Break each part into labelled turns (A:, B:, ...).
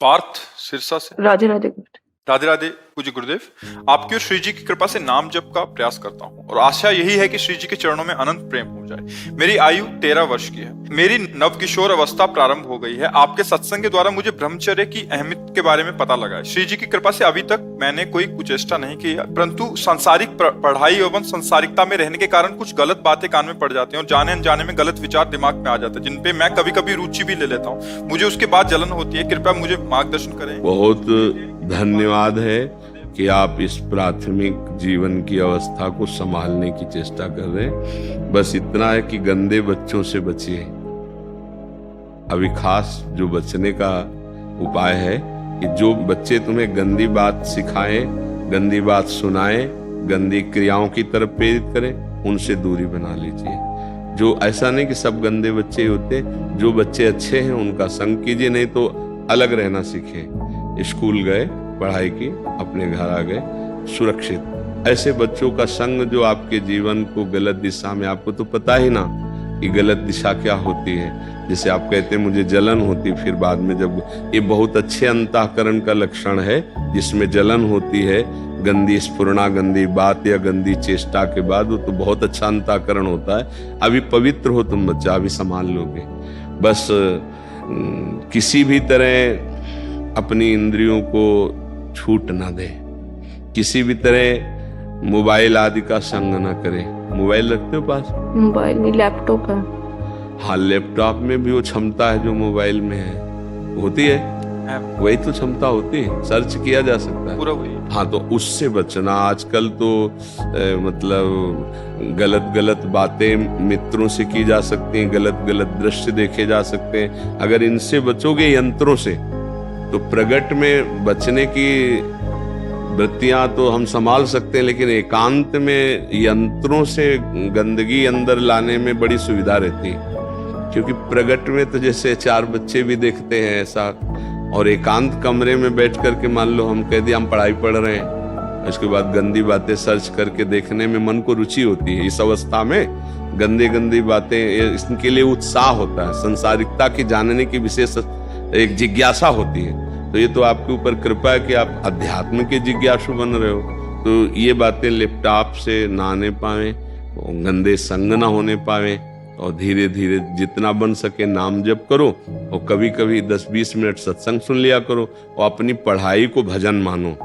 A: पार्थ सिरसा से।
B: राधे राधे गुरुदेव।
A: राधे राधे पूज्य गुरुदेव, आपकी और श्री जी की कृपा से नाम जप का प्रयास करता हूँ और आशा यही है कि श्री जी के चरणों में अनंत प्रेम हो जाए। मेरी आयु 13 वर्ष की है। मेरी नव किशोर अवस्था प्रारंभ हो गई है। आपके सत्संग के द्वारा मुझे ब्रह्मचर्य की अहमियत के बारे में पता लगा है। श्री जी की कृपा से अभी तक मैंने कोई कुचेष्टा नहीं की, परंतु सांसारिक पढ़ाई एवं संसारिकता में रहने के कारण कुछ गलत बातें कान में पड़ जाती हैं और जाने अनजाने में गलत विचार दिमाग में आ जाते हैं, जिनपे मैं कभी कभी रुचि भी ले लेता हूँ। मुझे उसके बाद जलन होती है। कृपया मुझे मार्गदर्शन करें।
C: बहुत धन्यवाद है कि आप इस प्राथमिक जीवन की अवस्था को संभालने की चेष्टा कर रहे हैं। बस इतना है कि गंदे बच्चों से बचिए। अभी खास जो बचने का उपाय है कि जो बच्चे तुम्हें गंदी बात सिखाएं, गंदी बात सुनाएं, गंदी क्रियाओं की तरफ प्रेरित करें, उनसे दूरी बना लीजिए। जो ऐसा नहीं कि सब गंदे बच्चे होते, जो बच्चे अच्छे हैं उनका संग कीजिए, नहीं तो अलग रहना सीखे। स्कूल गए, पढ़ाई की, अपने घर आ गए सुरक्षित। ऐसे बच्चों का संग जो आपके जीवन को गलत दिशा में, आपको तो पता ही ना कि गलत दिशा क्या होती है। जैसे आप कहते हैं मुझे जलन होती, फिर बाद में जब ये बहुत अच्छे अंतःकरण का लक्षण है जिसमें जलन होती है, गंदी स्फुरणा, गंदी बात या गंदी चेष्टा के बाद, वो तो बहुत अच्छा अंतःकरण होता है। अभी पवित्र हो तुम बच्चा, अभी संभाल लोगे। बस किसी भी तरह अपनी इंद्रियों को छूट ना दे, किसी भी तरह मोबाइल आदि का संग ना करे। मोबाइल रखते हो पास?
B: मोबाइल नहीं, लैपटॉप है।
C: हाँ, लैपटॉप में भी वो क्षमता है जो मोबाइल में है, होती है वही तो क्षमता होती है, सर्च किया जा सकता है
A: पूरा वही।
C: हाँ, तो उससे बचना। आजकल तो मतलब गलत गलत बातें मित्रों से की जा सकती हैं, गलत गलत दृश्य देखे जा सकते हैं। अगर इनसे बचोगे यंत्रों से, तो प्रगट में बचने की वृत्तियां तो हम संभाल सकते हैं, लेकिन एकांत में यंत्रों से गंदगी अंदर लाने में बड़ी सुविधा रहती है। क्योंकि प्रगट में तो जैसे 4 बच्चे भी देखते हैं ऐसा, और एकांत कमरे में बैठ करके मान लो हम कह दिया हम पढ़ाई पढ़ रहे हैं, उसके बाद गंदी बातें सर्च करके देखने में मन को रुचि होती है। इस अवस्था में गंदी गंदी बातें, इसके लिए उत्साह होता है, संसारिकता की जानने की विशेष एक जिज्ञासा होती है। तो ये तो आपके ऊपर कृपा है कि आप अध्यात्म के जिज्ञासु बन रहे हो। तो ये बातें लैपटॉप से ना आने पाए, गंदे संग ना होने पाए, और धीरे धीरे जितना बन सके नाम जप करो, और कभी कभी 10-20 मिनट सत्संग सुन लिया करो, और अपनी पढ़ाई को भजन मानो।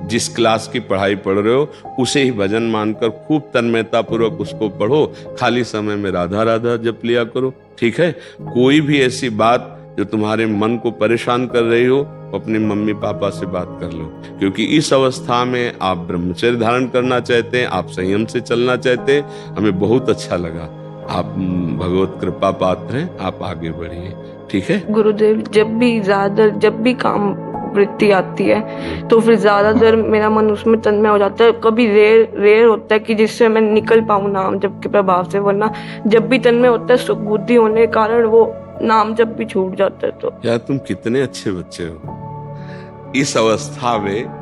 C: जिस क्लास की पढ़ाई पढ़ रहे हो उसे ही भजन मानकर खूब तन्मयता पूर्वक उसको पढ़ो। खाली समय में राधा राधा जप लिया करो, ठीक है। कोई भी ऐसी बात जो तुम्हारे मन को परेशान कर रही हो, अपने मम्मी पापा से बात कर लो। क्योंकि इस अवस्था में आप ब्रह्मचर्य धारण करना चाहते हैं, आप संयम से चलना चाहते हैं। हमें बहुत अच्छा लगा, आप भगवत कृपा पात्र हैं, आप आगे बढ़िए, ठीक है।
B: गुरुदेव, जब भी काम वृत्ति आती है तो फिर ज्यादातर मेरा मन उसमें तन्मय हो जाता है। कभी रेयर होता है कि जिससे मैं निकल पाऊं नाम जप के प्रभाव से, वरना जब भी तन्मय होता है सुख बुद्धि होने के कारण वो नाम जब भी छूट जाता है। तो
C: यार तुम कितने अच्छे बच्चे हो। इस अवस्था में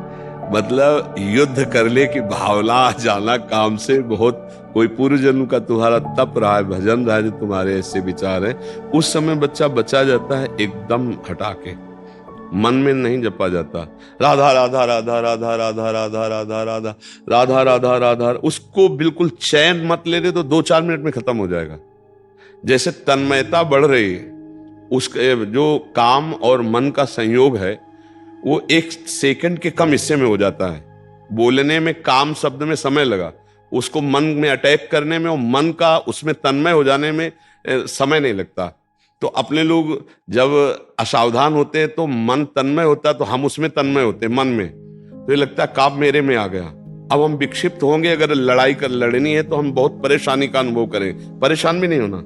C: मतलब युद्ध करने की भावना आ जाना काम से, बहुत कोई पूर्व जन्म का तुम्हारा तप रहा है, भजन रहा है, जो तुम्हारे ऐसे विचार है, उस समय बच्चा बचा जाता है एकदम हटा के, मन में नहीं जपा जाता। राधा राधा राधा राधा राधा राधा राधा राधा राधा राधा राधा, उसको बिल्कुल चैन मत ले दे तो 2-4 मिनट में खत्म हो जाएगा। जैसे तन्मयता बढ़ रही है, उसके जो काम और मन का संयोग है वो 1 सेकंड के कम हिस्से में हो जाता है। बोलने में काम शब्द में समय लगा, उसको मन में अटैक करने में और मन का उसमें तन्मय हो जाने में समय नहीं लगता। तो अपने लोग जब असावधान होते हैं तो मन तन्मय होता है, तो हम उसमें तन्मय होते हैं मन में, तो ये लगता है काम मेरे में आ गया। अब हम विक्षिप्त होंगे, अगर लड़नी है तो हम बहुत परेशानी का अनुभव करें। परेशान भी नहीं होना,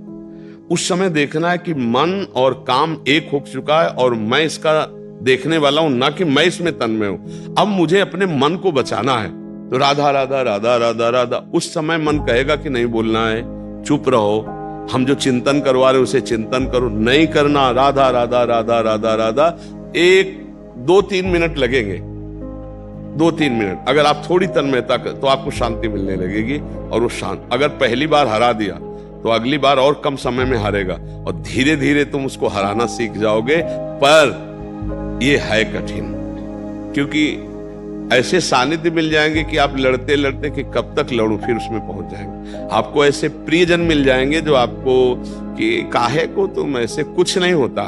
C: उस समय देखना है कि मन और काम एक हो चुका है और मैं इसका देखने वाला हूं, ना कि मैं इसमें तन्मय हूं। अब मुझे अपने मन को बचाना है, तो राधा राधा राधा राधा राधा। उस समय मन कहेगा कि नहीं बोलना है, चुप रहो, हम जो चिंतन करवा रहे उसे चिंतन करो, नहीं करना, राधा राधा राधा राधा राधा। 1-2-3 मिनट लगेंगे, 2-3 मिनट। अगर आप थोड़ी तन्मयता तो आपको शांति मिलने लगेगी, और वो शांत, अगर पहली बार हरा दिया तो अगली बार और कम समय में हारेगा, और धीरे धीरे तुम उसको हराना सीख जाओगे। पर ये है कठिन, क्योंकि ऐसे सानिध्य मिल जाएंगे कि आप लड़ते लड़ते कि कब तक लड़ूं, फिर उसमें पहुंच जाएंगे। आपको ऐसे प्रियजन मिल जाएंगे जो आपको कि काहे को तुम ऐसे, कुछ नहीं होता।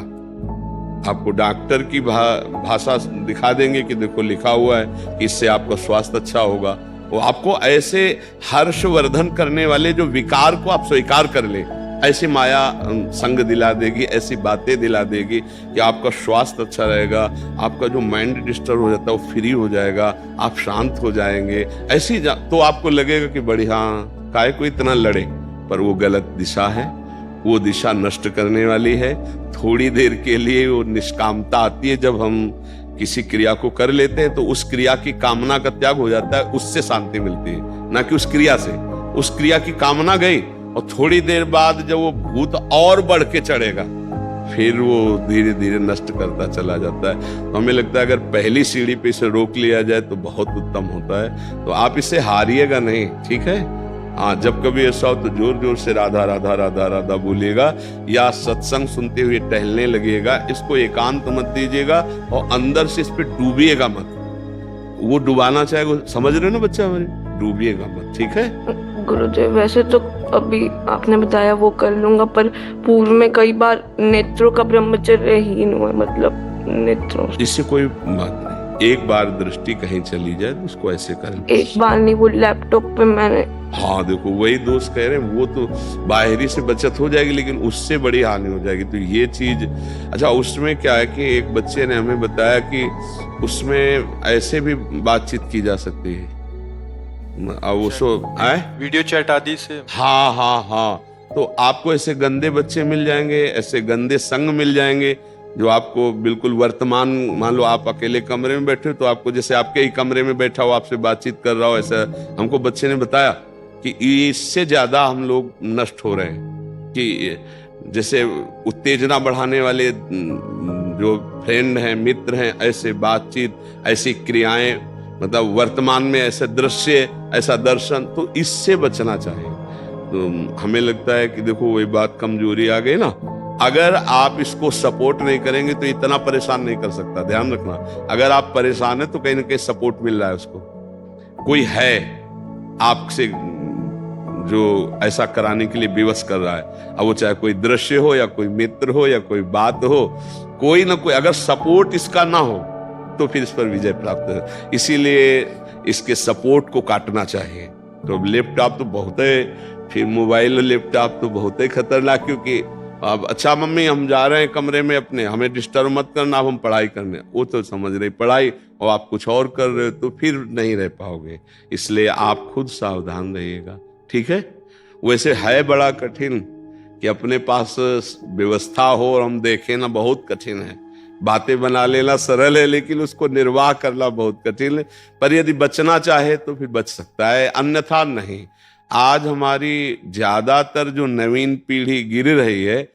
C: आपको डॉक्टर की भाषा दिखा देंगे कि देखो लिखा हुआ है कि इससे आपका स्वास्थ्य अच्छा होगा। वो आपको ऐसे हर्षवर्धन करने वाले जो विकार को आप स्वीकार कर ले, ऐसी माया संग दिला देगी, ऐसी बातें दिला देगी कि आपका स्वास्थ्य अच्छा रहेगा, आपका जो माइंड डिस्टर्ब हो जाता है वो फ्री हो जाएगा, आप शांत हो जाएंगे। ऐसी तो आपको लगेगा कि बड़ी हाँ काहे को इतना लड़े, पर वो गलत दिशा है, वो दिशा नष्ट करने वाली है। थोड़ी देर के लिए वो निष्कामता आती है, जब हम किसी क्रिया को कर लेते हैं तो उस क्रिया की कामना का त्याग हो जाता है, उससे शांति मिलती है, ना कि उस क्रिया से। उस क्रिया की कामना गई और थोड़ी देर बाद जब वो भूत और बढ़ के चढ़ेगा, फिर वो धीरे धीरे नष्ट करता चला जाता है। तो हमें लगता है अगर पहली सीढ़ी पे इसे रोक लिया जाए तो बहुत उत्तम होता है। तो आप इसे हारिएगा नहीं, ठीक है। हाँ, जब कभी ऐसा हो तो जोर जोर से राधा राधा राधा राधा बोलिएगा, या सत्संग सुनते हुए टहलने लगिएगा। इसको एकांत मत दीजिएगा और अंदर से इस पे डूबिएगा मत। वो डुबाना चाहे, समझ रहे हो ना बच्चा हमारे, डूबिएगा मत, ठीक है।
B: गुरुदेव, वैसे तो अभी आपने बताया वो कर लूंगा, पर पूर्व में कई बार नेत्रों का ब्रह्मचर्य हीन हुआ, मतलब नेत्रों।
C: इससे कोई बात नहीं, एक बार दृष्टि कहीं चली जाए तो उसको ऐसे करें।
B: एक बार नहीं, वो लैपटॉप पे मैंने।
C: हाँ देखो, वही दोस्त कह रहे हैं, वो तो बाहरी से बचत हो जाएगी लेकिन उससे बड़ी हानि हो जाएगी। तो ये चीज, अच्छा उसमें क्या है कि एक बच्चे ने हमें बताया कि उसमें ऐसे भी बातचीत की जा सकती है। अब उसको
A: वीडियो चैट आदि से।
C: हाँ हाँ हाँ, तो आपको ऐसे गंदे बच्चे मिल जाएंगे, ऐसे गंदे संग मिल जाएंगे जो आपको बिल्कुल वर्तमान, मान लो आप अकेले कमरे में बैठे हो तो आपको जैसे आपके ही कमरे में बैठा हो आपसे बातचीत कर रहा हो, ऐसा हमको बच्चे ने बताया कि इससे ज्यादा हम लोग नष्ट हो रहे हैं। कि जैसे उत्तेजना बढ़ाने वाले जो फ्रेंड हैं, मित्र हैं, ऐसे बातचीत, ऐसी क्रियाएं, मतलब वर्तमान में ऐसे दृश्य, ऐसा दर्शन, तो इससे बचना चाहिए। तो हमें लगता है कि देखो वही बात, कमजोरी आ गई ना। अगर आप इसको सपोर्ट नहीं करेंगे तो इतना परेशान नहीं कर सकता, ध्यान रखना। अगर आप परेशान है तो कहीं ना कहीं सपोर्ट मिल रहा है उसको, कोई है आपसे जो ऐसा कराने के लिए विवश कर रहा है। अब वो चाहे कोई दृश्य हो या कोई मित्र हो या कोई बात हो, कोई ना कोई, अगर सपोर्ट इसका ना हो तो फिर इस पर विजय प्राप्त है। इसीलिए इसके सपोर्ट को काटना चाहिए। तो लैपटॉप तो बहुत है, फिर मोबाइल और लैपटॉप तो बहुत ही खतरनाक, क्योंकि अब अच्छा मम्मी हम जा रहे हैं कमरे में अपने, हमें डिस्टर्ब मत करना, अब हम पढ़ाई करने, वो तो समझ रही पढ़ाई, और आप कुछ और कर रहे हो तो फिर नहीं रह पाओगे। इसलिए आप खुद सावधान रहिएगा, ठीक है। वैसे है बड़ा कठिन कि अपने पास व्यवस्था हो और हम देखें ना, बहुत कठिन है। बातें बना लेना सरल है लेकिन उसको निर्वाह करना बहुत कठिन है। पर यदि बचना चाहे तो फिर बच सकता है, अन्यथा नहीं। आज हमारी ज्यादातर जो नवीन पीढ़ी गिर रही है